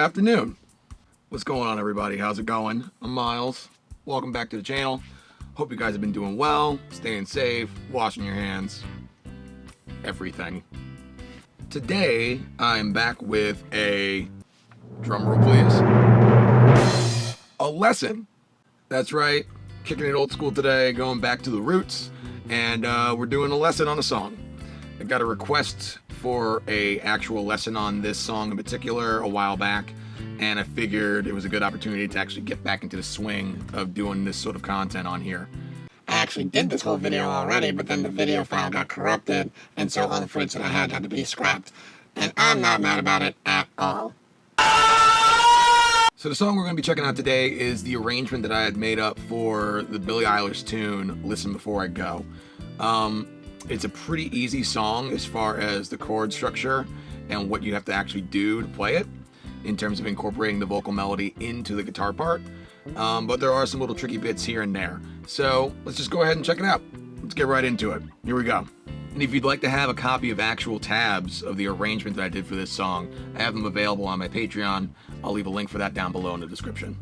afternoon. What's going on, everybody? How's it going? I'm Miles. Welcome back to the channel. Hope you guys have been doing well, staying safe, washing your hands, everything. Today, I'm back with a, drum roll please, a lesson. That's right, kicking it old school today, going back to the roots, and we're doing a lesson on a song. I got a request for a actual lesson on this song in particular a while back, and I figured it was a good opportunity to actually get back into the swing of doing this sort of content on here. I actually did this whole video already, but then the video file got corrupted, and so all the footage that I had to be scrapped. And I'm not mad about it at all. So the song we're going to be checking out today is the arrangement that I had made up for the Billie Eilish tune, Listen Before I Go. It's a pretty easy song as far as the chord structure and what you have to actually do to play it in terms of incorporating the vocal melody into the guitar part. But there are some little tricky bits here and there. So let's just go ahead and check it out. Let's get right into it. Here we go. And if you'd like to have a copy of actual tabs of the arrangement that I did for this song, I have them available on my Patreon. I'll leave a link for that down below in the description.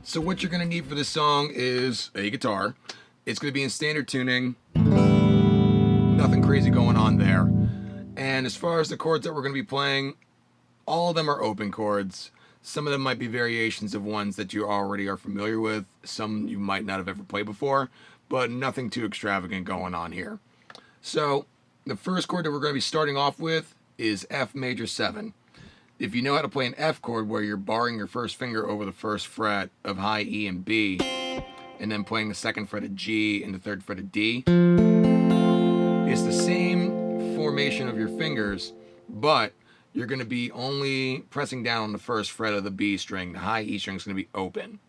So what you're going to need for this song is a guitar. It's going to be in standard tuning. Nothing crazy going on there. And as far as the chords that we're going to be playing, all of them are open chords. Some of them might be variations of ones that you already are familiar with. Some you might not have ever played before, but nothing too extravagant going on here. So the first chord that we're going to be starting off with is F major 7. If you know how to play an F chord where you're barring your first finger over the first fret of high E and B, and then playing the second fret of G and the third fret of D, it's the same formation of your fingers, but you're going to be only pressing down on the first fret of the B string. The high E string is going to be open.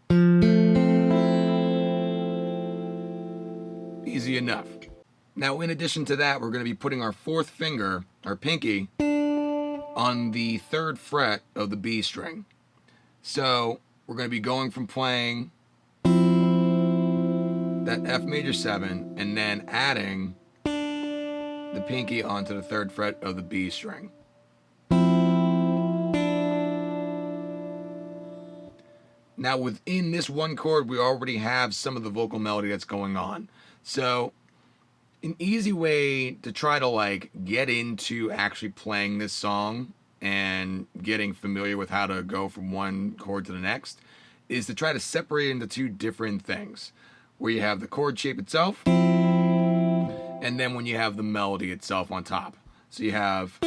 Easy enough. Now, in addition to that, we're going to be putting our fourth finger, our pinky, on the third fret of the B string. So we're going to be going from playing that F major 7 and then adding the pinky onto the third fret of the B string. Now within this one chord, we already have some of the vocal melody that's going on. So an easy way to try to get into actually playing this song and getting familiar with how to go from one chord to the next is to try to separate it into two different things, where you have the chord shape itself and then when you have the melody itself on top. So you have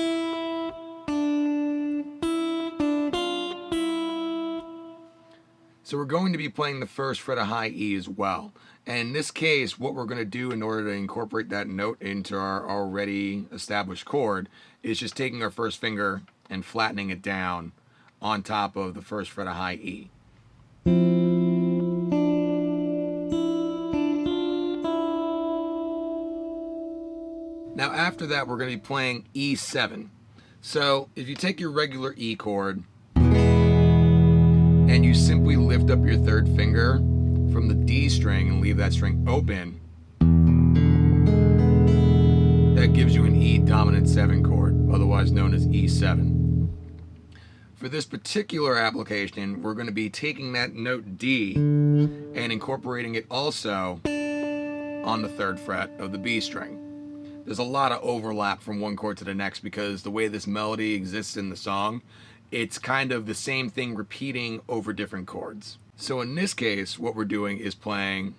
So we're going to be playing the first fret of high E as well. And in this case, what we're going to do in order to incorporate that note into our already established chord is just taking our first finger and flattening it down on top of the first fret of high E. Now after that, we're going to be playing E7. So if you take your regular E chord and you simply lift up your third finger from the D string and leave that string open, that gives you an E dominant 7 chord, otherwise known as E7. For this particular application, we're going to be taking that note D and incorporating it also on the third fret of the B string. There's a lot of overlap from one chord to the next because the way this melody exists in the song, it's kind of the same thing repeating over different chords. So in this case, what we're doing is playing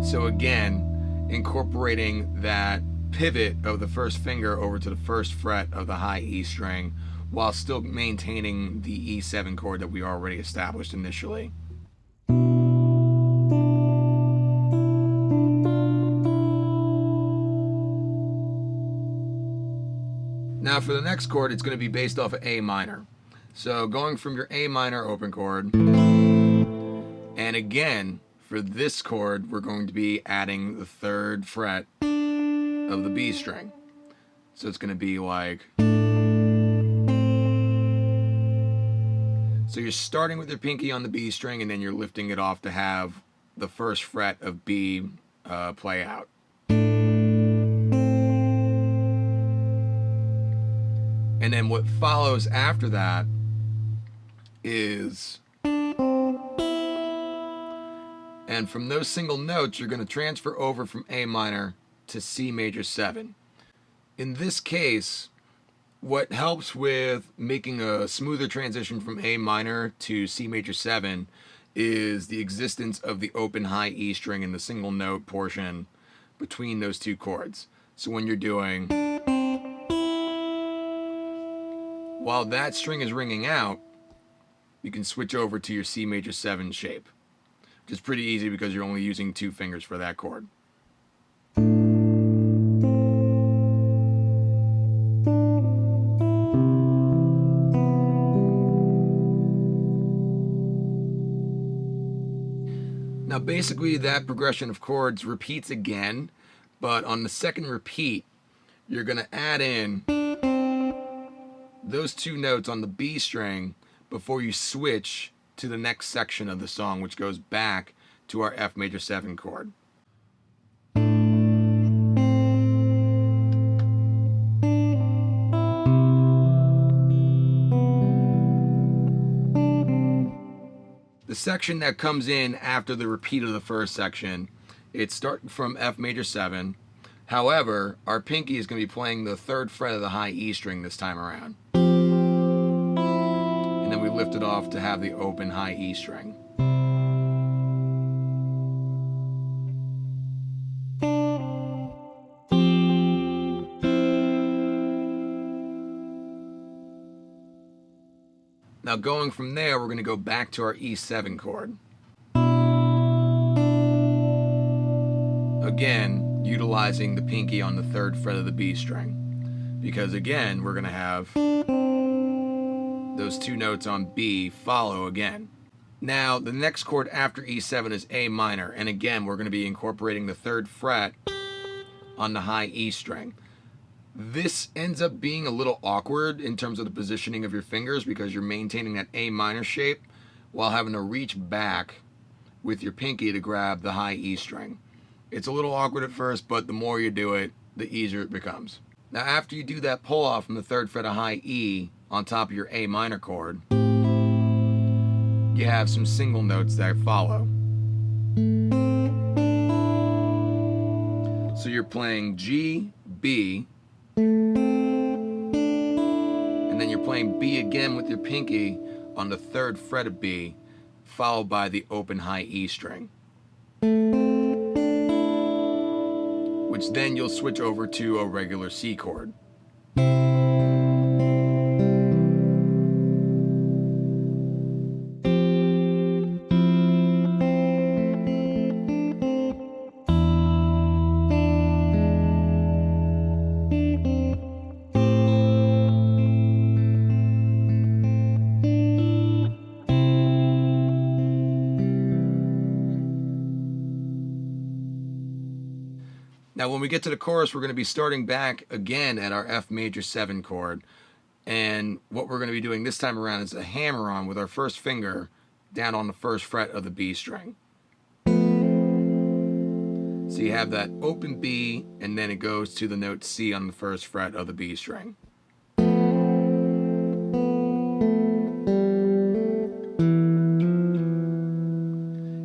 so again, incorporating that pivot of the first finger over to the first fret of the high E string while still maintaining the E7 chord that we already established initially. Now for the next chord, it's going to be based off of A minor. So going from your A minor open chord, and again, for this chord, we're going to be adding the third fret of the B string. So it's going to be like, so you're starting with your pinky on the B string and then you're lifting it off to have the first fret of B play out. And then what follows after that is, and from those single notes, you're going to transfer over from A minor to C major 7. In this case, what helps with making a smoother transition from A minor to C major 7 is the existence of the open high E string in the single note portion between those two chords. So when you're doing, while that string is ringing out, you can switch over to your C major 7 shape, which is pretty easy because you're only using 2 fingers for that chord. Now basically that progression of chords repeats again, but on the second repeat, you're going to add in those 2 notes on the B string before you switch to the next section of the song, which goes back to our F major 7 chord. The section that comes in after the repeat of the first section, it's starting from F major 7. However, our pinky is going to be playing the 3rd fret of the high E string this time around. And then we lift it off to have the open high E string. Now going from there, we're going to go back to our E7 chord. Again, utilizing the pinky on the 3rd fret of the B string. Because again, we're going to have those 2 notes on B follow again. Now, the next chord after E7 is A minor, and again, we're going to be incorporating the 3rd fret on the high E string. This ends up being a little awkward in terms of the positioning of your fingers because you're maintaining that A minor shape while having to reach back with your pinky to grab the high E string. It's a little awkward at first, but the more you do it, the easier it becomes. Now after you do that pull off from the 3rd fret of high E on top of your A minor chord, you have some single notes that follow. So you're playing G, B, and then you're playing B again with your pinky on the 3rd fret of B, followed by the open high E string, which then you'll switch over to a regular C chord. Now when we get to the chorus, we're going to be starting back again at our F major 7 chord. And what we're going to be doing this time around is a hammer-on with our 1st finger down on the 1st fret of the B string. So you have that open B, and then it goes to the note C on the 1st fret of the B string.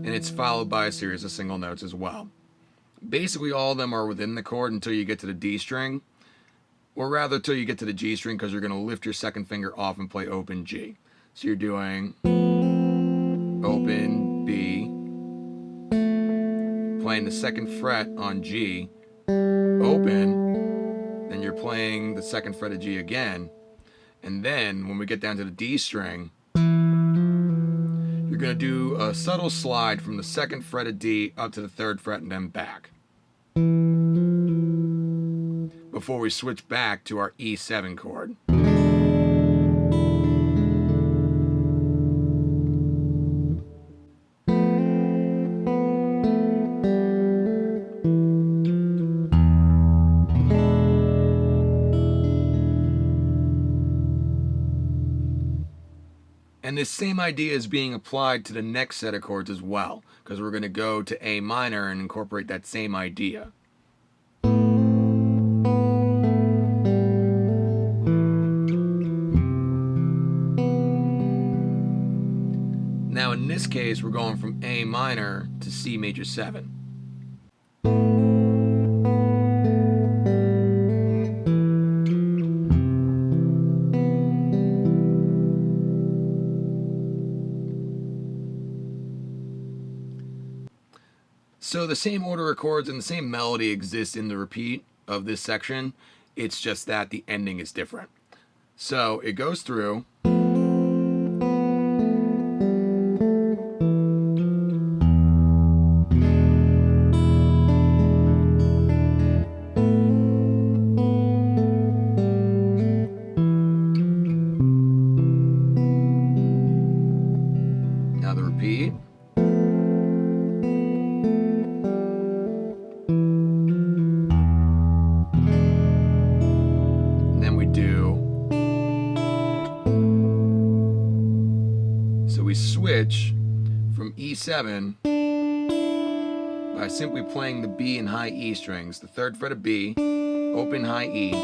And it's followed by a series of single notes as well. Basically all of them are within the chord until you get to the D string, or rather until you get to the G string, because you're going to lift your 2nd finger off and play open G. So you're doing open B, playing the 2nd fret on G, open, then you're playing the 2nd fret of G again, and then when we get down to the D string, you're going to do a subtle slide from the 2nd fret of D up to the 3rd fret and then back, before we switch back to our E7 chord. And this same idea is being applied to the next set of chords as well, because we're going to go to A minor and incorporate that same idea. this case, we're going from A minor to C major 7. So the same order of chords and the same melody exists in the repeat of this section. It's just that the ending is different. So it goes through. Now the repeat. We switch from E7 by simply playing the B and high E strings, the 3rd fret of B, open high E,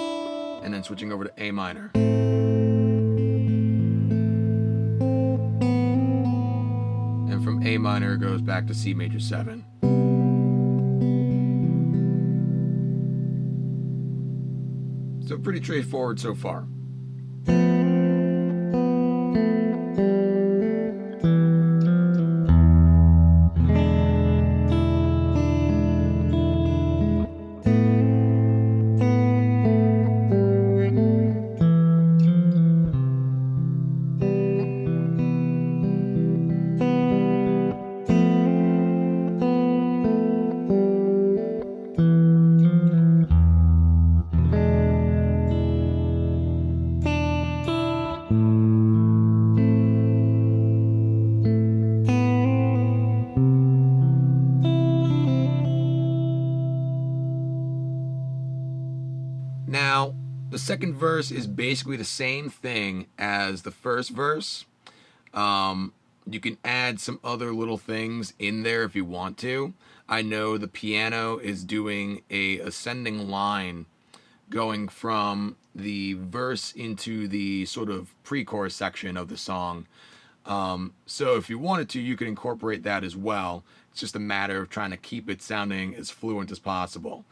and then switching over to A minor. And from A minor it goes back to C major 7. So pretty straightforward so far. Now, the second verse is basically the same thing as the first verse. You can add some other little things in there if you want to. I know the piano is doing a ascending line going from the verse into the sort of pre-chorus section of the song. So if you wanted to, you could incorporate that as well. It's just a matter of trying to keep it sounding as fluent as possible.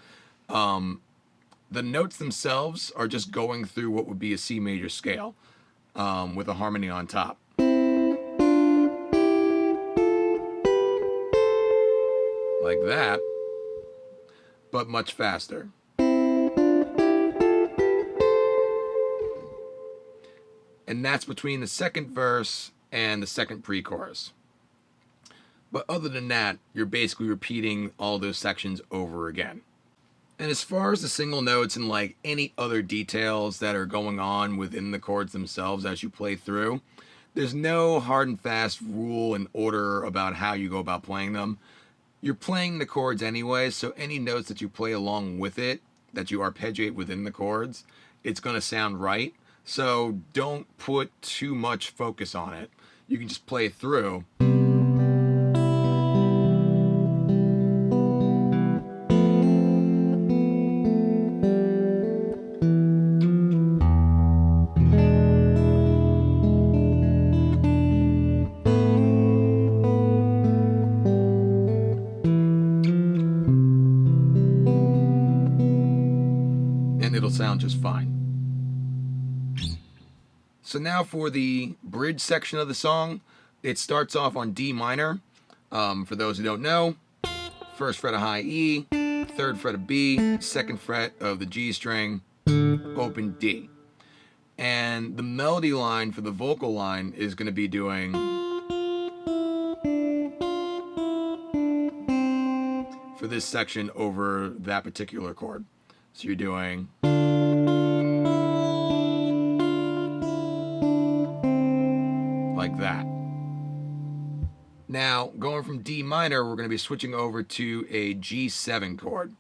The notes themselves are just going through what would be a C major scale with a harmony on top. Like that, but much faster. And that's between the second verse and the second pre-chorus. But other than that, you're basically repeating all those sections over again. And as far as the single notes and like any other details that are going on within the chords themselves as you play through, there's no hard and fast rule and order about how you go about playing them. You're playing the chords anyway, so any notes that you play along with it, that you arpeggiate within the chords, it's going to sound right. So don't put too much focus on it. You can just play it through. And it'll sound just fine. So now for the bridge section of the song, it starts off on D minor. For those who don't know, 1st fret of high E, 3rd fret of B, 2nd fret of the G string, open D. And the melody line for the vocal line is going to be doing for this section over that particular chord. So you're doing like that. Now, going from D minor, we're going to be switching over to a G7 chord.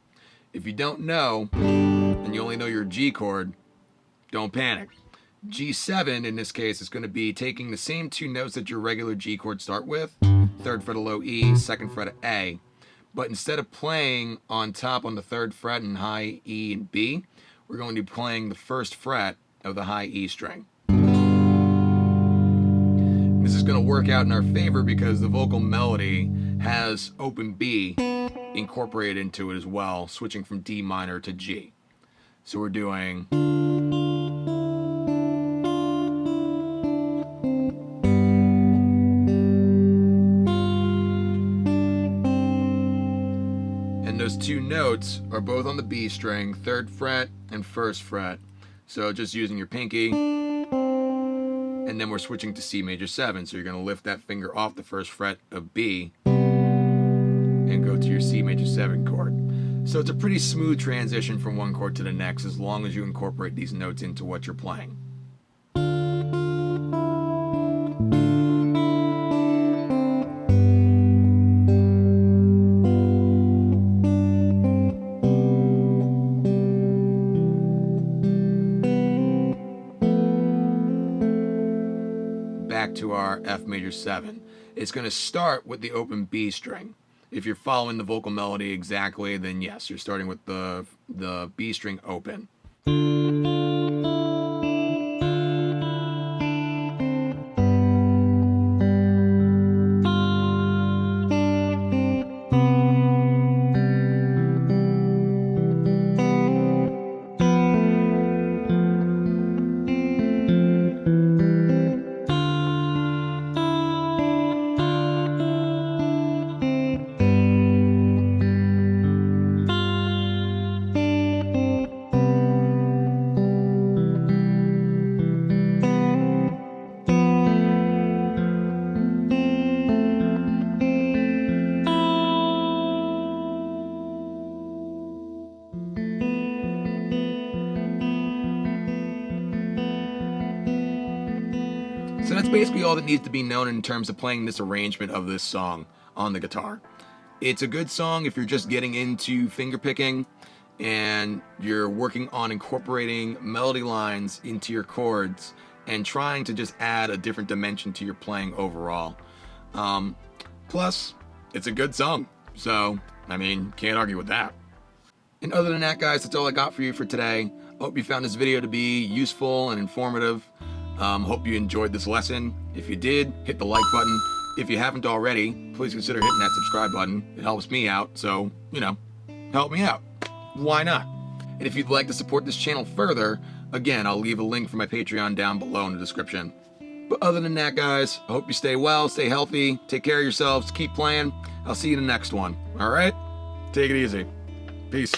If you don't know, and you only know your G chord, don't panic. G7, in this case, is going to be taking the same two notes that your regular G chord start with, 3rd fret of low E, 2nd fret of A, but instead of playing on top on the 3rd fret and high E and B, we're going to be playing the 1st fret of the high E string. This this is going to work out in our favor because the vocal melody has open B incorporated into it as well, switching from D minor to G. So we're doing... And those two notes are both on the B string, 3rd fret and 1st fret. So just using your pinky, and then we're switching to C major 7. So you're going to lift that finger off the 1st fret of B and go to your C major 7 chord. So it's a pretty smooth transition from one chord to the next as long as you incorporate these notes into what you're playing. Back to our F major 7. It's going to start with the open B string. If you're following the vocal melody exactly, then yes, you're starting with the B string open. So that's basically all that needs to be known in terms of playing this arrangement of this song on the guitar. It's a good song if you're just getting into fingerpicking and you're working on incorporating melody lines into your chords and trying to just add a different dimension to your playing overall. Plus, it's a good song, so, I mean, can't argue with that. And other than that, guys, that's all I got for you for today. I hope you found this video to be useful and informative. Hope you enjoyed this lesson. If you did, hit the like button. If you haven't already, please consider hitting that subscribe button. It helps me out, so, you know, help me out. Why not? And if you'd like to support this channel further, again, I'll leave a link for my Patreon down below in the description. But other than that, guys, I hope you stay well, stay healthy, take care of yourselves, keep playing. I'll see you in the next one, all right? Take it easy. Peace.